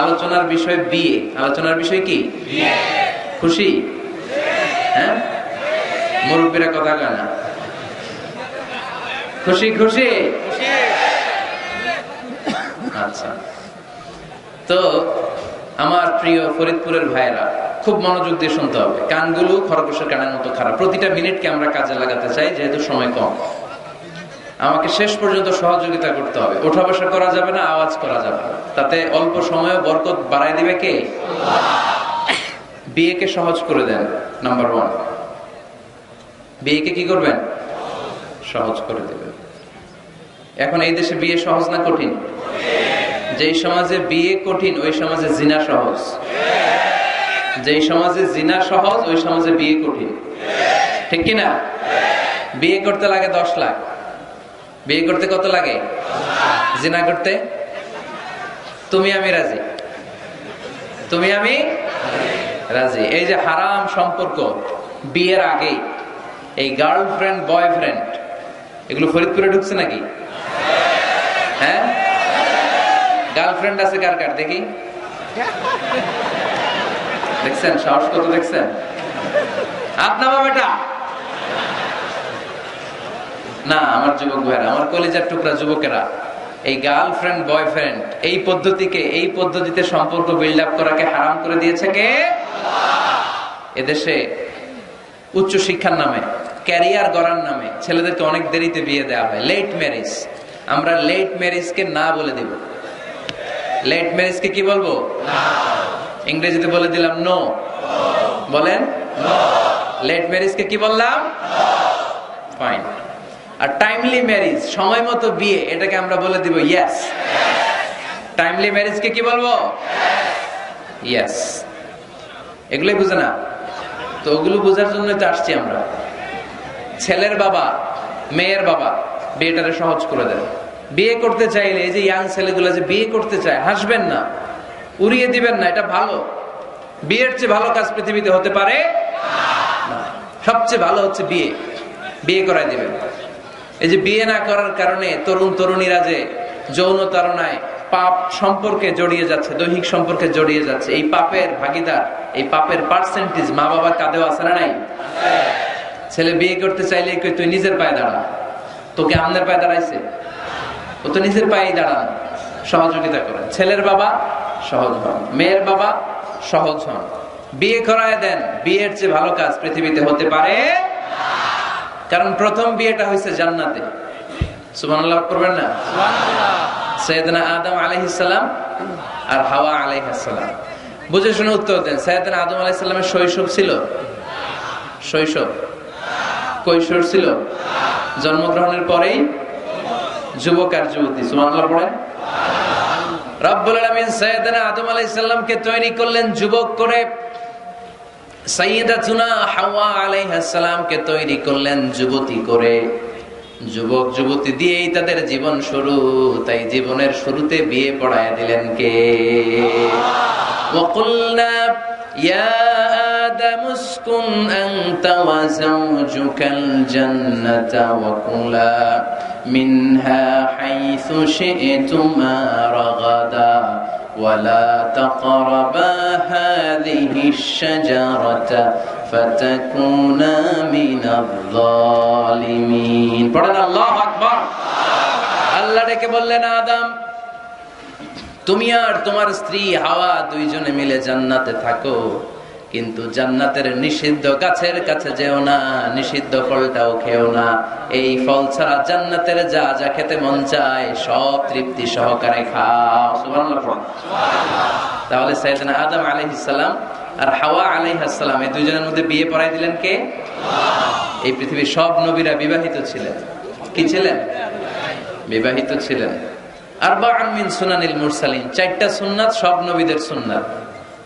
আলোচনার বিষয় বিয়ে। আলোচনার বিষয় কি? খুশি? হ্যাঁ, মুরব্বীরা কথা কয় না। খুশি খুশি? আচ্ছা, তো আমার প্রিয় ফরিদপুরের ভাইরা খুব মনোযোগ দিয়ে শুনতে হবে। কানগুলো খরগোশের কানের মতো খারাপ। প্রতিটা মিনিটকে আমরা কাজে লাগাতে চাই, যেহেতু সময় কম। আমাকে শেষ পর্যন্ত সহযোগিতা করতে হবে। ওঠা বসা করা যাবে না, আওয়াজ করা যাবে না, তাতে অল্প সময়ে বরকত বাড়ায় দিবে কে? বিয়েকে সহজ করে দেন, নাম্বার 1। বিয়েকে কি করবেন? সহজ করে দেবেন। এখন এই দেশে বিয়ে সহজ না কঠিন? যেই সমাজে বিয়ে কঠিন ওই সমাজে জিনা সহজ। যেই সমাজে জিনা সহজ ওই সমাজে বিয়ে কঠিন। ঠিক কিনা? বিয়ে করতে লাগে 10 লাখ। বিয়ে করতে কত লাগে? জিনা করতে? তুমি আমি রাজি। তুমি আমি রাজি। এই যে হারাম সম্পর্ক বিয়ের আগে, এই গার্লফ্রেন্ড বয়ফ্রেন্ড, এগুলো ফরিদপুরে ঢুকছে নাকি? হ্যাঁ, গার্লফ্রেন্ড আছে কার কার দেখি? দেখছেন সাহস কত? দেখছেন? আপনার বেটা না, আমার যুবক ভাইরা, আমার কলিজার টুকরা যুবকেরা, এই গার্লফ্রেন্ড বয়ফ্রেন্ড এই পদ্ধতিতে সম্পর্ক বিল্ড আপ করাকে হারাম করে দিয়েছে কে? এদেশে উচ্চ শিক্ষার নামে, ক্যারিয়ার গড়ার নামে ছেলেদেরকে অনেক দেরিতে বিয়ে দেওয়া হয়, লেট ম্যারেজ। আমরা লেট ম্যারেজকে না বলে দেব। লেট ম্যারেজকে কি বলবো? ইংরেজিতে বলে দিলাম নো। বলেন লেট ম্যারেজকে কি বললাম? ফাইন। আর টাইমলি ম্যারেজ, সময় মতো বিয়ে, এটাকে আমরা বলে দিব ইয়েস। টাইমলি ম্যারেজকে কি বলবো? ইয়েস। এগুলোই বুঝে না তো, ওগুলো বোঝার জন্য তো আসছি আমরা। ছেলের বাবা মেয়ের বাবা বিয়েটারে সহজ করে দেন। বিয়ে করতে চাইলে এই যে ইয়াং ছেলেগুলো যে বিয়ে করতে চায়, হাসবেন না, উড়িয়ে দিবেন না, এটা ভালো। বিয়ের চেয়ে ভালো কাজ পৃথিবীতে হতে পারে না। সবচেয়ে ভালো হচ্ছে বিয়ে। বিয়ে করাই দিবেন। এই যে বিয়ে না করার কারণে তরুণ তরুণীরা যে যৌন তাড়নায় পাপ সম্পর্কে জড়িয়ে যাচ্ছে, দৈহিক সম্পর্কে জড়িয়ে যাচ্ছে, এই পাপের ভাগীদার, এই পাপের পার্সেন্টেজ মা বাবার কাঁধেও আছে না নাই? ছেলে বিয়ে করতে চাইলে তুই নিজের পায়ে দাঁড়া, তোকে আমনের পায়ে দাঁড়াইছে? ও তো নিজের পায়েই দাঁড়ান। সহযোগিতা করেন। ছেলের বাবা সহজ হন, মেয়ের বাবা সহজ হন, বিয়ে করায় দেন। বিয়ের চেয়ে ভালো কাজ পৃথিবীতে হতে পারে, কারণ প্রথম বিয়েটা হয়েছে জান্নাতে। সুবহানাল্লাহ করবেন না? সাইয়েদনা আদম আলাইহিস সালাম আর হাওয়া আলাইহিস সালাম। বুঝে শুনে উত্তর দেন। সাইয়েদনা আদম আলাইহিস সালামের শৈশব ছিল? শৈশব কৈশোর ছিল? জন্মগ্রহণের পরেই যুবক আর যুবতী। সুবহানাল্লাহ পড়েন। রব্বুল আলামিন সাইয়েদনা আদম আলাইহিস সালামকে তৈরি করলেন যুবক করে, সাইয়্যিদাতুনা হাওয়া আলাইহিস সালামকে তৈরি করলেন যুবতী করে। যুবক যুবতী দিয়েই তাদের জীবন শুরু। তাই জীবনের শুরুতে বিয়ে পড়ায় দিলেন কে? ওয়াকুলনা ইয়া আদম উসকুন আনতা ওয়া যাওজুকাল জান্নাতা ওয়া কুলা মিনহা হাইসু শি'তুমা রাগাদা ولا تقربا هذه الشجرة فتكونا من الظالمين। পড়েন আল্লাহু আকবার। আল্লাহ ডেকে বললেন, আদম তুমি আর তোমার স্ত্রী হাওয়া দুইজনে মিলে জান্নাতে থাকো, কিন্তু জান্নাতের নিষিদ্ধ গাছের কাছে যেও না, নিষিদ্ধ ফলটাও খেও না। এই ফল ছাড়া জান্নাতের যা যা খেতে মন চায় সব তৃপ্তি সহকারে খাও। সুবহানাল্লাহ। তাহলে সাইয়েদনা আদম আলাইহিস সালাম আর হাওয়া আলাইহিস সালাম এই দুইজনের মধ্যে বিয়ে পড়াই দিলেন কে? এই পৃথিবীর সব নবীরা বিবাহিত ছিলেন। কি ছিলেন? বিবাহিত ছিলেন। আরবাউন মিন সুনানিল মুরসালিন, 4টা সুন্নাত সব নবীদের সুন্নাত।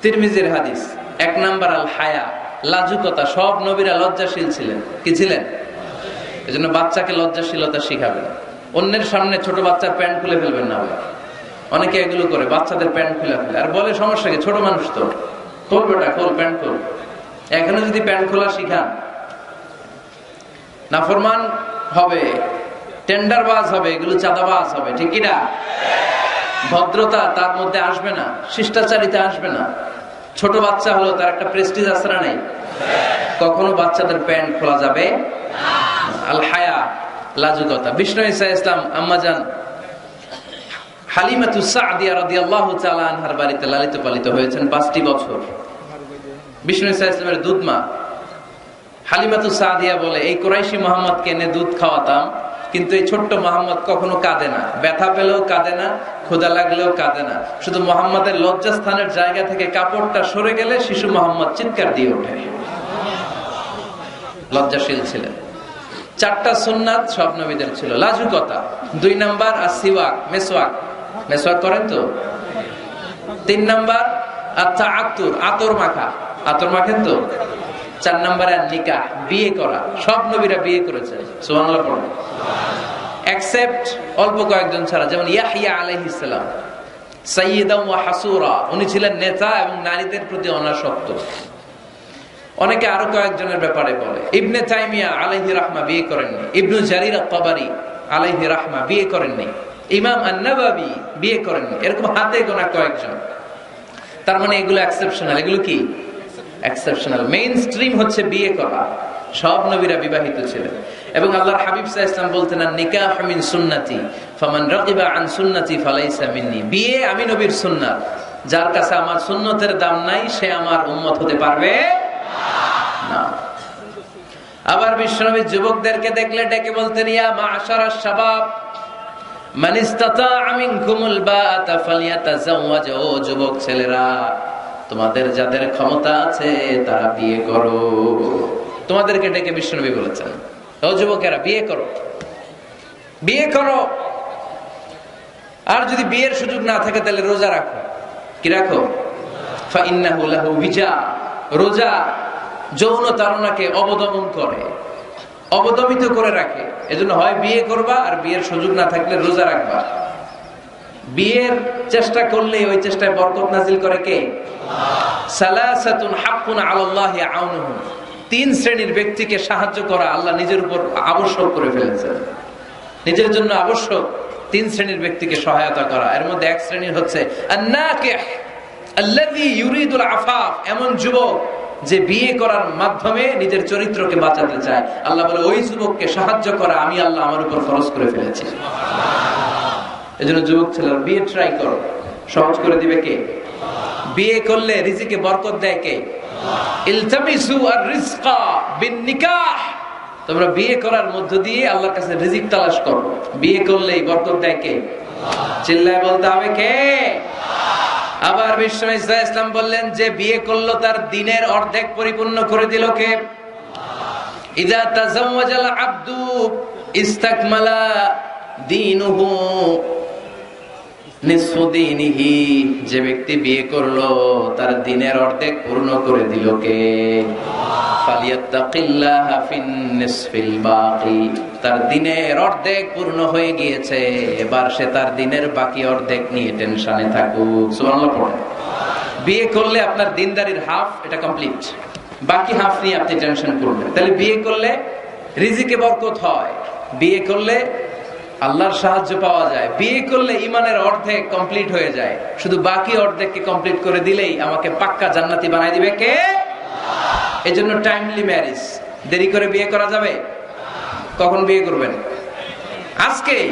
তিরমিজির হাদিস। 1 নাম্বার আল হায়া, লাজুকতা। সব নবীরা লজ্জাশীল ছিলেন। কি ছিলেন? এজন্য বাচ্চাকে লজ্জাশীলতা শিখাবেন। অন্যের সামনে ছোট বাচ্চার প্যান্ট খুলে ফেলবেন না। অনেকে এগুলো করে, বাচ্চাদের প্যান্ট খুলে ফেলে আর বলে সমস্যা কি, ছোট মানুষ তো, খোল বেটা খোল, প্যান্ট খোল। এখানে যদি প্যান্ট খোলা শিখান, নাফরমান হবে, টেন্ডারবাজ হবে, এগুলো চাঁদাবাজ হবে। ঠিক কিনা? ভদ্রতা তার মধ্যে আসবে না, শিষ্টাচারিতা আসবে না। ছোট বাচ্চা হলো, তার একটা প্রেস্টিজ আছে না নাই? কখনো বাচ্চাদের প্যান্ট খোলা যাবে আল হায়া, লাজুকতা। বিষ্ণু ঈসা ইসলাম আম্মাজান হালিমাতুস সাদিয়া রাদিয়াল্লাহু তাআলা আনহার বাড়িতে লালিত পালিত হয়েছেন 5টি বছর। বিষ্ণু ঈসা ইসলামের দুধ মা হালিমাতুস সাদিয়া বলে, এই কুরাইশি মুহাম্মদকে এনে দুধ খাওয়াতাম, কিন্তু এই ছোট্ট মুহাম্মদ কখনো কাঁদে না, ব্যথা পেলেও কাঁদে না, ক্ষুধা লাগলেও কাঁদে না। শুধু মুহাম্মদের লজ্জাস্থানের জায়গা থেকে কাপড়টা সরে গেলে শিশু মুহাম্মদ চিৎকার দিয়ে ওঠে। লজ্জাশীল ছিলেন। 4টা সুন্নাত সব নবীদের ছিল। লাজুকতা 2 নাম্বার, আসিওয়াক, মেসওয়াক, মেসওয়াক করেন তো। 3 নাম্বার আত-তাআত্তুর, আতর মাখা, আতর মাখেন তো। 4 নাম্বারে নিকাহ, বিয়ে করা। সব নবীরা বিয়ে করেছেন, সুবহানাল্লাহ পড়ুন। এক্সেপ্ট অল্প কয়েকজন ছাড়া, যেমন ইয়াহইয়া আলাইহিস সালাম সাইয়্যিদান ওয়া হাসুরা, উনি ছিলেন নেতা এবং নারীদের প্রতি অনাসক্ত। অনেকে আরো কয়েকজনের ব্যাপারে বলে। ইবনে তাইমিয়া আলাইহি রাহমা বিয়ে করেননি, ইবনু জারির আত-তাবারি আলাইহি রাহমা বিয়ে করেননি, ইমাম আন-নাওয়াবি বিয়ে করেননি। এরকম হাতে গোনা কয়েকজন। তার মানে এগুলো এক্সেপশনাল। এগুলো কি এক্সেপশনাল? মেইন স্ট্রিম হচ্ছে বিয়ে করা। সব নবীরা বিবাহিত ছিলেন। এবং আল্লাহর হাবিব সাল্লাল্লাহু আলাইহি ওয়াসাল্লাম বলতেন, নিকাহু মিন সুন্নতি ফামান রাগিবা আন সুন্নতি ফালাইসা মিন্নি। বিয়ে আমি নবীর সুন্নাত, যার কাছে আমার সুন্নতের দাম নাই সে আমার উম্মত হতে পারবে না। আবার বিশ্বনবী যুবকদেরকে দেখলে ডেকে বলতেন, ইয়া মা'শারাশ শাবাব মান ইসতাতা'a মিনকুমুল বাআতা ফালইয়াতাযাওয়াজ। ও যুবক ছেলেরা, তোমাদের যাদের ক্ষমতা আছে তারা বিয়ে করো। তোমাদেরকে ডেকে বিশ্বনবী বলেছেন, ও যুবকেরা বিয়ে করো, বিয়ে করো। আর যদি বিয়ের সুযোগ না থাকে তাহলে রোজা রাখো। কি রাখো? ফাইন্নাহু লাহু বিজা। রোজা যৌন তাড়নাকে অবদমন করে, অবদমিত করে রাখে। এজন্য হয় বিয়ে করবা, আর বিয়ের সুযোগ না থাকলে রোজা রাখবা। বিয়ের চেষ্টা করলে ওই চেষ্টায় বরকত নাজিল করে কে? সালাসাতুন হাক্কুন আলাল্লাহি আউনুহুম। 3 শ্রেণীর ব্যক্তিকে সাহায্য করা আল্লাহ নিজের উপর আবশ্যক করে ফেলেছেন। নিজের জন্য আবশ্যক 3 শ্রেণীর ব্যক্তিকে সহায়তা করা। এর মধ্যে এক শ্রেণীর হচ্ছে আন-নাকিহ আল্লাযী ইউরিদুল আফাফ। এমন যুবক যে বিয়ে করার মাধ্যমে নিজের চরিত্রকে বাঁচাতে চায়। আল্লাহ বলে, ওই যুবককে সাহায্য করা আমি আল্লাহ আমার উপর ফরজ করে ফেলেছি। এজন্য যুবক ছেলেরা বিয়ে ট্রাই করো, সহজ করে দিবে কে? বিয়ে করলে রিজিকে বরকত দেয় কে? ইলতামিসু আর-রিজকা বিন-নিকাহ। তোমরা বিয়ে করার মধ্য দিয়ে আল্লাহর কাছে রিজিক তালাশ করো। বিয়ে করলেই বরকত দেয় কে? চিল্লায় বলতে হবে কে? আবার বিষ্ণু ঈসা ইসলাম বললেন, যে বিয়ে করলো তার দিনের অর্ধেক পরিপূর্ণ করে দিল কে? ইযা তাযাওয়াজাল আবদু ইস্তাকমালা দীনুহু নিসফু দীনিহি। যে ব্যক্তি বিয়ে করলো তার দিনের অর্ধেক পূর্ণ করে দিল কে? ফালিয়াত্তাকিল্লাহা ফিন নিসফিল বাকি। তার দিনের অর্ধেক পূর্ণ হয়ে গিয়েছে, এবার সে তার দিনের বাকি অর্ধেক নিয়ে টেনশনে থাকুক। সুবহানাল্লাহ পড়ে। বিয়ে করলে আপনার দিনদারির হাফ এটা কমপ্লিট, বাকি হাফ নিয়ে আপনি টেনশন করবেন। তাহলে বিয়ে করলে রিজিকে বরকত হয়, বিয়ে করলে আল্লাহর সাহায্য পাওয়া যায়, বিয়ে করলে ইমানের অর্ধেক কমপ্লিট হয়ে যায়। শুধু বাকি অর্ধেককে কমপ্লিট করে দিলেই আমাকে পাক্কা জান্নাতি বানাই দিবে কে? এজন্য টাইমলি ম্যারেজ। দেরি করে বিয়ে করা যাবে? কখন বিয়ে করবেন? আজকেই।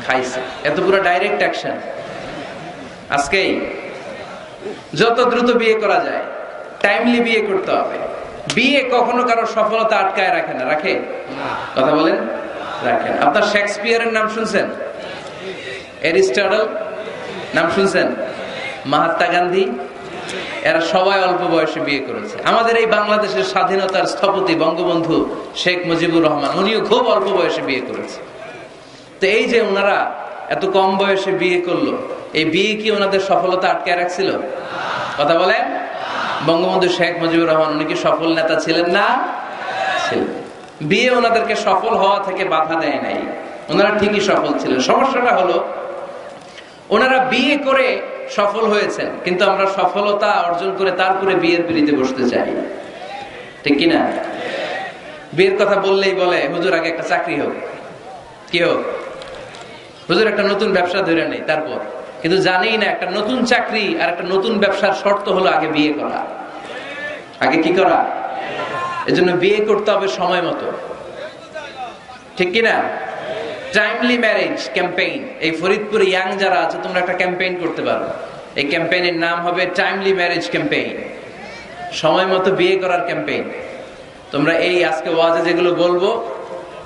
খাইছে এত পুরো ডাইরেক্ট অ্যাকশন আজকেই। যত দ্রুত বিয়ে করা যায়, টাইমলি বিয়ে করতে হবে। বিয়ে কখনো কারো সফলতা আটকায় রাখে না, রাখে? কথা বলেন, রাখেন। আপনার শেক্সপিয়ারের নাম শুনছেন? অ্যারিস্টটল নাম শুনছেন? মহাত্মা গান্ধী? এরা সবাই অল্প বয়সে বিয়ে করেছে। আমাদের এই বাংলাদেশের স্বাধীনতার স্থপতি বঙ্গবন্ধু শেখ মুজিবুর রহমান, উনিও খুব অল্প বয়সে বিয়ে করেছে। তো এই যে ওনারা এত কম বয়সে বিয়ে করলো, এই বিয়ে কি ওনাদের সফলতা আটকায় রাখছিল? কথা বলেন। বঙ্গবন্ধু শেখ মুজিবুর রহমান উনি কি সফল নেতা ছিলেন না? ছিলেন। বিয়ে ওনাদেরকে সফল হওয়া থেকে বাধা দেয় নাই, ওনারা ঠিকই সফল ছিলেন। সমস্যাটা হলো ওনারা বিয়ে করে সফল হয়েছেন, কিন্তু আমরা সফলতা অর্জন করে তারপরে বিয়ের পিড়িতে বসতে চাই, ঠিক কিনা? বিয়ের কথা বললেই বলে হুজুর আগে একটা চাকরি হোক। কি হোক? হুজুর একটা নতুন ব্যবসা ধরে নেই, তারপর কিন্তু জানি না একটা নতুন চাকরি আর একটা নতুন ব্যবসার শর্ত হলো আগে বিয়ে করা। আগে কি করা? এজন্য বিয়ে করতে হবে সময় মতো, ঠিক কিনা? টাইমলি ম্যারেজ ক্যাম্পেইন, এই ফরিদপুর ইয়াং যারা আছে তোমরা একটা ক্যাম্পেইন করতে পারো। এই ক্যাম্পেইনের নাম হবে টাইমলি ম্যারেজ ক্যাম্পেইন, সময় মতো বিয়ে করার ক্যাম্পেইন। তোমরা এই আজকে ওয়াজে যেগুলো বলবো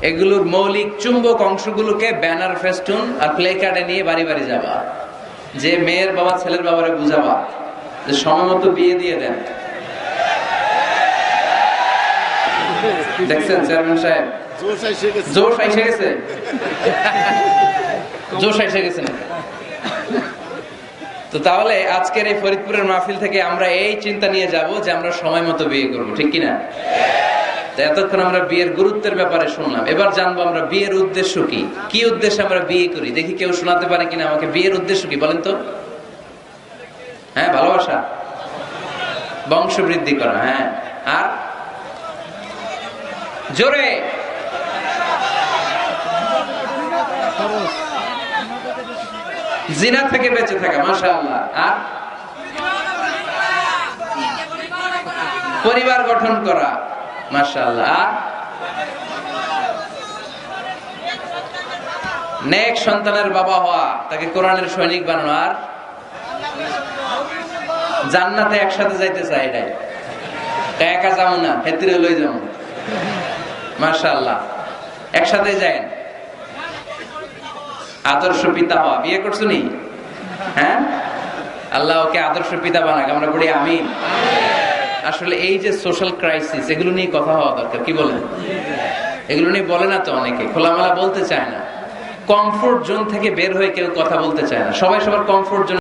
এগুলোর মৌলিক চুম্বক অংশগুলোকে ব্যানার, ফেস্টুন আর প্লে কার্ডে নিয়ে বাড়ি বাড়ি যাবা, যে মেয়ের বাবা ছেলের বাবারে বুঝাবা যে সময় মতো বিয়ে দিয়ে দেন। দেখছেন চেয়ারম্যান সাহেব জোশ এসে গেছে, জোশ এসে গেছে না? তো তাহলে আজকের এই ফরিদপুরের মাহফিল থেকে আমরা এই চিন্তা নিয়ে যাব যে আমরা সময় মতো বিয়ে করবো, ঠিক কিনা? এতক্ষণ আমরা বিয়ের গুরুত্বের ব্যাপারে শুনলাম, এবার জানবো আমরা বিয়ের উদ্দেশ্য কি, কি উদ্দেশ্যে আমরা বিয়ে করি। দেখি কেউ শোনাতে পারে কিনা আমাকে বিয়ের উদ্দেশ্য কি বলেন তো? হ্যাঁ, ভালোবাসা, বংশ বৃদ্ধি করা। হ্যাঁ, আর জোরে জিনা থেকে বেঁচে থাকা, মাশাআল্লাহ। আর পরিবার গঠন করা, মাশাআল্লাহ। আর নেক সন্তানের বাবা হওয়া, তাকে কোরআনের সৈনিক বানানো। আর জান্নাতে একসাথে যাইতে চাই, এটাই একা যাবো না, হেতিরে লই যাবো, মাশাআল্লাহ। একসাথে যায়েন। আদর্শ পিতা হওয়া, বিয়ে করছো নি? হ্যাঁ, আল্লাহ ওকে আদর্শ পিতা বানাক, আমরা বলি আমিন। আসলে এই যে সোশ্যাল ক্রাইসিস, এগুলো নিয়ে কথা হওয়া দরকার, কি বলেন? এগুলো নিয়ে বলে না তো অনেকে, খোলামেলা বলতে চায় না। কমফোর্ট জোন থেকে বের হয়ে কেউ কথা বলতে চায় না, সবাই সবার কমফোর্ট জোন